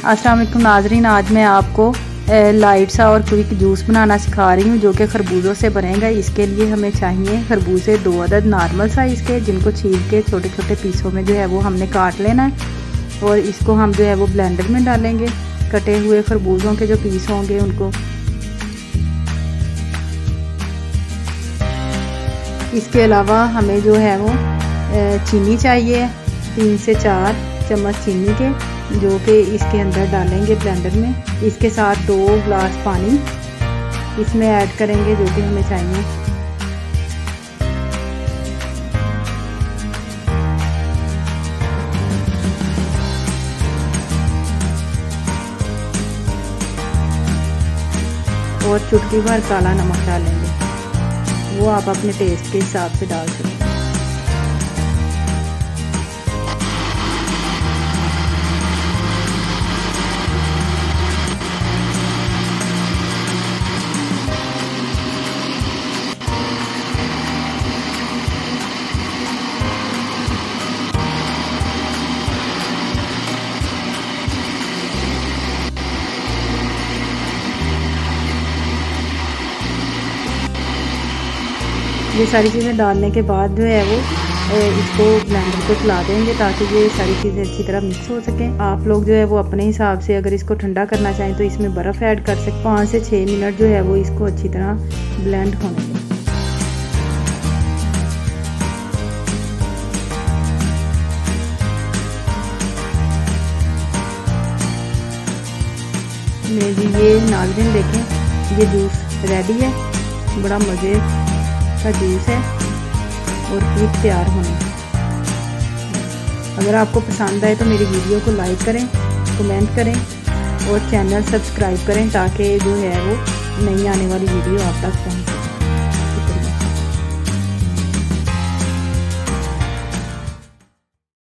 अस्सलाम वालेकुम नाजरीन, आज मैं आपको लाइट सा और क्विक जूस बनाना सिखा रही हूँ जो कि खरबूजों से बनेगा। इसके लिए हमें चाहिए खरबूजे 2 अदद नॉर्मल साइज़ के, जिनको छील के छोटे छोटे पीसों में जो है वो हमने काट लेना है और इसको हम जो है वो ब्लेंडर में डालेंगे। कटे हुए खरबूजों के जो पीस होंगे उनको। इसके अलावा हमें जो है वो चीनी चाहिए, 3 से 4 चम्मच चीनी के, जो कि इसके अंदर डालेंगे ब्लेंडर में। इसके साथ 2 ग्लास पानी इसमें ऐड करेंगे जो कि हमें चाहिए। और चुटकी भर काला नमक डालेंगे, वो आप अपने टेस्ट के हिसाब से डाल सकते हैं। ये सारी चीज़ें डालने के बाद जो है वो इसको ब्लेंडर को चला देंगे ताकि ये सारी चीज़ें अच्छी तरह मिक्स हो सकें। आप लोग जो है वो अपने हिसाब से अगर इसको ठंडा करना चाहें तो इसमें बर्फ़ ऐड कर सकते। 5 से 6 मिनट जो है वो इसको अच्छी तरह ब्लेंड होने दें। ये नाज़रीन देखें, ये जूस रेडी है। बड़ा मज़े का जूस है और क्विक तैयार होने। अगर आपको पसंद आए तो मेरी वीडियो को लाइक करें, कमेंट करें और चैनल सब्सक्राइब करें ताकि जो है वो नई आने वाली वीडियो आप तक पहुंचे।